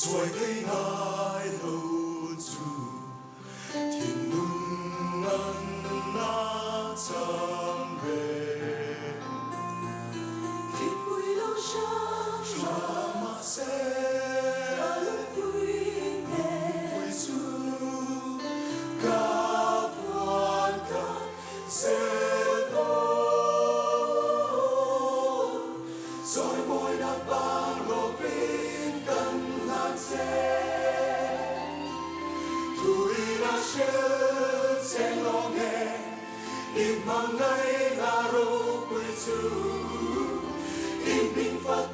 在地愛路處，田滿那讚美。Khi mùi lâu sáng Rama sẽ là lúc vui nè vui chú ca quan ca sẽ rồi mỗi năm ba ngô viên cần lan sẽ tuổi đã chết sẽ lo nghe im mong ngay là rô quê chú im bình phật